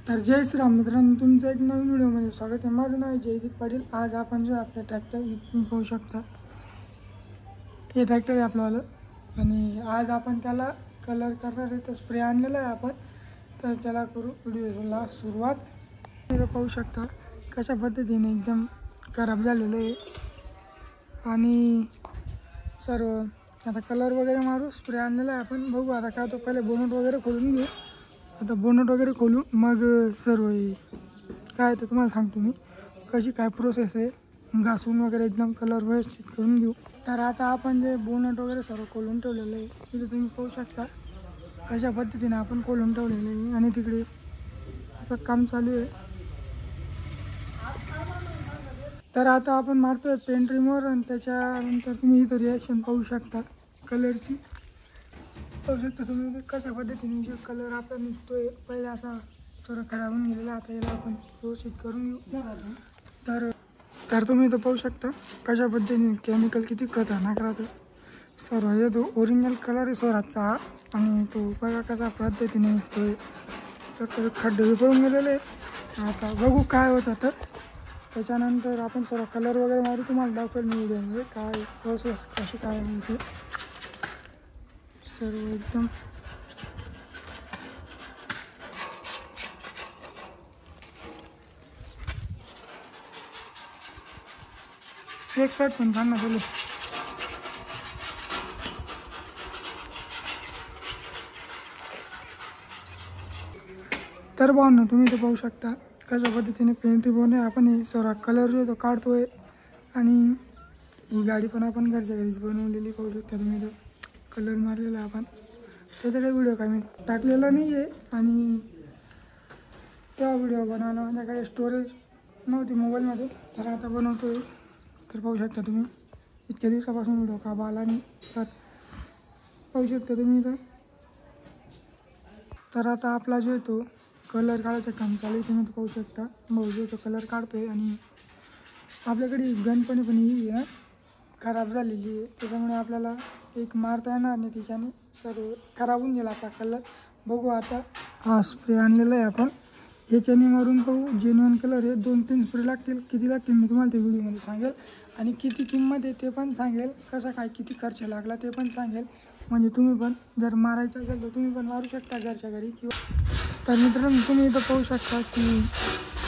तर जय श्रीराम मित्रांनो, तुमचं एक नवीन व्हिडिओमध्ये स्वागत आहे। माझं नाव आहे जयदीप पाटील। आज आपण जो आपला ट्रॅक्टर इथून पाहू शकता, हे ट्रॅक्टर आहे आपलंवालं आणि आज आपण त्याला कलर करणार आहे। तर स्प्रे आणलेला आहे आपण, तर चला करू व्हिडिओला सुरुवात। तुम्ही पाहू शकता कशा पद्धतीने एकदम खराब झालेलं आहे आणि सर्व आता कलर वगैरे मारू। स्प्रे आणलेला आहे आपण, बघू आता काय तो। पहिले बोनट वगैरे खोलून घेऊ। आता बोनट वगैरे खोलू मग सर्व काय ते तुम्हाला सांगतो मी कशी काय प्रोसेस आहे। घासून वगैरे एकदम कलर व्यवस्थित करून घेऊ। तर आता आपण जे बोनट वगैरे सर्व खोलून ठेवलेलं आहे, तिथे तुम्ही पाहू शकता कशा पद्धतीने आपण खोलून ठेवलेलं आहे आणि तिकडे आता काम चालू आहे। तर आता आपण मारतोय पेंट रिमूव्हर आणि त्याच्यानंतर तुम्ही इथं रिॲक्शन पाहू शकता कलरची। पाहू शकता तुम्ही कशा पद्धतीने जो कलर आपला निघतोय, पहिले असा थोडा खराब होऊन गेलेला, आता याला आपण व्यवस्थित करून घेऊ। तर तुम्ही इथं पाहू शकता कशा पद्धतीने केमिकल किती खतरनाक राहतं। सर्व हे तो ओरिजिनल कलर आहे स्वराजचा हा, आणि तो बघा कशा पद्धतीने निघतोय। तर खड्डे पडून गेलेले आहे। आता बघू काय होतं। तर त्याच्यानंतर आपण सर्व कलर वगैरे मारू, तुम्हाला दाखवेल मी व्हिडिओमध्ये काय प्रोसेस कशी काय होते सर्व एकदम। एक साइड पण काढणं पहिले। तर भावना तुम्ही इथे पाहू शकता कशा पद्धतीने पेंट रिबॉन आहे। आपण हे सर्व कलर जो तो काढतोय आणि ही गाडी पण आपण घरच्या घरीच बनवलेली पाहू शकता तुम्ही। इथं कलर मारलेला आपण, त्याचा काही व्हिडिओ काय मी टाकलेला नाही आहे आणि तेव्हा व्हिडिओ बनवायला माझ्याकडे स्टोरेज नव्हती मोबाईलमध्ये, तर आता बनवतोय। तर पाहू शकता तुम्ही इतक्या दिवसापासून व्हिडिओ का आला नाही, तर पाहू शकता तुम्ही इथं। तर आता आपला जो तो कलर काढायचं काम चालू आहे, तुम्ही पाहू शकता। भाऊ जो तो कलर काढतोय आणि आपल्याकडे गनपणी पण ही आहे खराब झालेली आहे, त्याच्यामुळे आपल्याला एक मारता येणार नाही, तिच्याने सर्व खराब होऊन गेला आपला कलर। बघू आता हा स्प्रे आणलेला आहे आपण, ह्याच्याने मारून पाहू जेन्युइन कलर आहे। 2-3 स्प्रे लागतील, किती लागतील मी तुम्हाला ते व्हिडिओमध्ये सांगेल आणि किती किंमत आहे ते पण सांगेल, कसं काय किती खर्च लागला ते पण सांगेल। म्हणजे तुम्ही पण जर मारायचं असेल तर तुम्ही पण मारू शकता घरच्या घरी किंवा। तर मित्रांनो तुम्ही इथं पाहू शकता की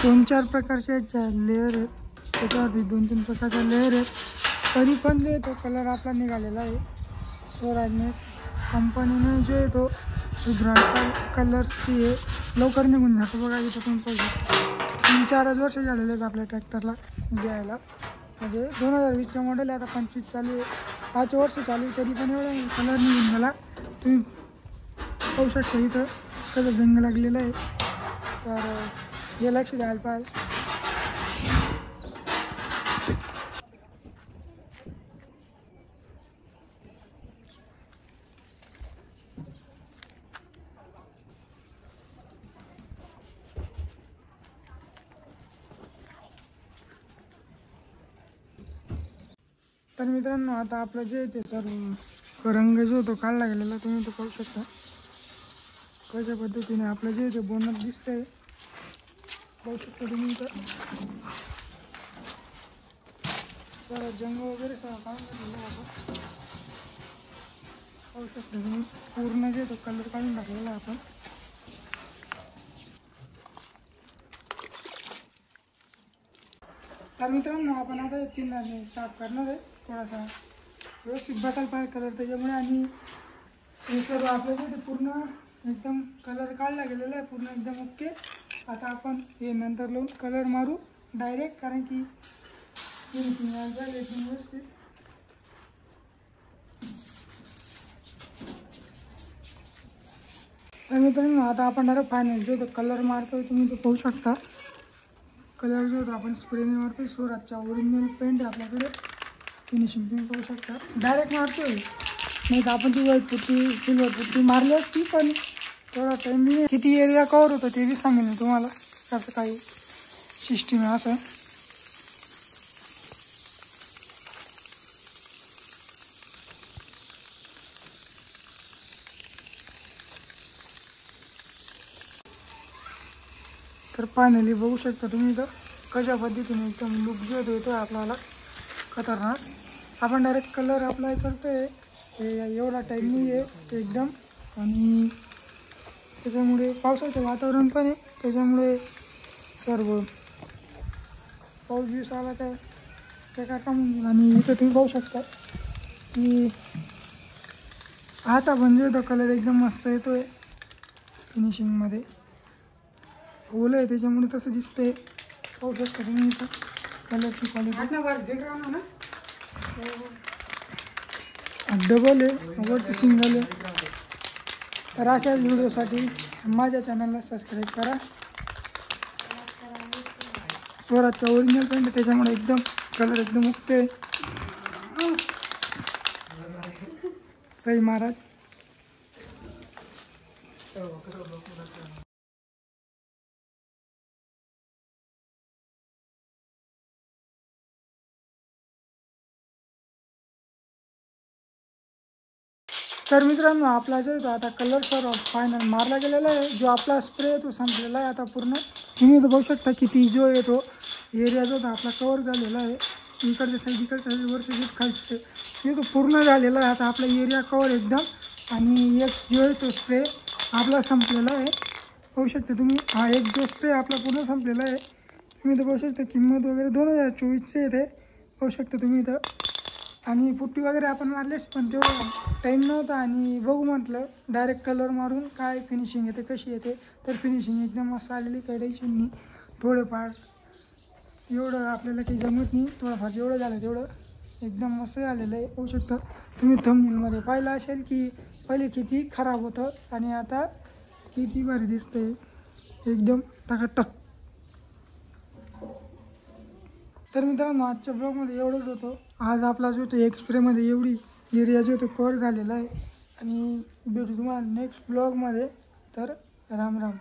2-4 प्रकारचे लेअर आहेत, त्याच्यावरती 2-3 प्रकारचे लेअर आहेत, तरी पण जे तो कलर आपला निघालेला आहे स्वराजने कंपनीने जो आहे तो शुभ्र कलरची आहे, लवकर निघून जातो। बघा इथं तुम्ही पाहू शकता 3-4 वर्ष झालेले आहेत आपल्या ट्रॅक्टरला घ्यायला, म्हणजे 2020चं मॉडेल आहे, आता 25 चालू आहे, 5 वर्ष चालू आहे, तरी पण एवढा कलर निघून गेला। तुम्ही पाहू शकता इथं कसं जंग लागलेलं आहे, तर हे लक्ष द्यायला पाहिजे। तर मित्रांनो आता आपलं जे ते सर्व रंग जो तो काढला गेलेला, तुम्ही तो पाहू शकता कशा पद्धतीने आपलं जे ते बोनट दिसतंय, पाहू शकता तुम्ही। तर सर्व जंग वगैरे सर्व काढून टाकलेलं आपण, पाहू शकता तुम्ही पूर्ण जे तो कलर काढून टाकलेला आपण। तर मित्रांनो आपण आता चिन्हाने साफ करणार आहे, थोडासा व्यवस्थित बसायला पाहिजे कलर त्याच्यामुळे। आणि हे सर्व आपल्याला ते पूर्ण एकदम कलर काढला गेलेला आहे, पूर्ण एकदम ओके। आता आपण हे नंतर लावून कलर मारू डायरेक्ट, कारण की फिनिशिंग झाली एकदम व्यवस्थित। तर मित्रांनो आता आपण डायरेक्ट फायनल जो तो कलर मारतोय, तुम्ही तो पाहू शकता कलर जो आपण स्प्रेने मारतोय, स्वराजचा ओरिजिनल पेंट आहे आपल्याकडे। फिनिशिंग तुम्ही पाहू शकता डायरेक्ट मारतोय, नाही तर आपण ती व्हाईट पुट्टी सिल्वर पुट्टी मारली असती, पण थोडा टाईम मी किती एरिया कवर होतं ते बी सांगेन मी तुम्हाला, कसं काही सिस्टीम आहे असं। तर फायनली बघू शकता तुम्ही इथं कशा पद्धतीने एकदम लुक जो येतो आपल्याला खतरनाक. आपण डायरेक्ट कलर अप्लाय करतोय, हे एवढा टाईम नाही आहे एकदम. आणि त्याच्यामुळे पावसाचं वातावरण पण आहे, त्याच्यामुळे सर्व पाऊस बिऊस आला तर ते काय कामून. आणि इथं तुम्ही पाहू शकता की हाचा पण जो कलर एकदम मस्त येतो आहे फिनिशिंगमध्ये. ओलं आहे त्याच्यामुळे तसं दिसतंय. पाहू शकता तुम्ही इथं कलरची क्वालिटी डबल आहे, वरचं सिंगल आहे. तर अशा व्हिडिओसाठी माझ्या चॅनलला सबस्क्राईब करा. स्वराजचा ओरिजिनल पेंट, त्याच्यामुळे एकदम कलर एकदम उगते. सई महाराज. तर मित्रांनो आपला जो आहे आता कलर सर्व फायनल मारला गेलेला आहे. जो आपला स्प्रे आहे तो संपलेला आहे आता पूर्ण. तुम्ही तर बघू शकता किती जो आहे तो एरिया जो आपला कवर झालेला आहे. इकडच्या साईड वरच्या साईड खालचे तो पूर्ण झालेला आहे आता आपला एरिया कवर एकदम. आणि एक जो आहे तो स्प्रे आपला संपलेला आहे. बघू शकता तुम्ही, हा एक जो स्प्रे आपला पूर्ण संपलेला आहे. तुम्ही तर बघू शकता किंमत वगैरे 2024चे आहे ते. बघू शकता तुम्ही इथं. आणि पुट्टी वगैरे आपण मारलेच, पण तेवढं टाईम नव्हता आणि बघू म्हटलं डायरेक्ट कलर मारून काय फिनिशिंग येते कशी येते. तर फिनिशिंग एकदम मस्त आलेली, काही टेन्शन नाही. थोडेफार एवढं आपल्याला काही जमत नाही, थोडंफार जेवढं झालं तेवढं एकदम मस्त झालेलं आहे. होऊ शकतं तुम्ही थंबनेलमध्ये पाहिलं असेल की पहिले किती खराब होतं आणि आता किती भारी दिसतंय एकदम टकाटक. तर मित्रांनो आजच्या ब्लॉगमध्ये एवढंच होतं. आज आपला जो तो एक्सप्रेमध्ये एवढी एरिया जो तो कवर झालेला आहे. आणि भेटू तुम्हाला नेक्स्ट ब्लॉगमध्ये. तर राम राम.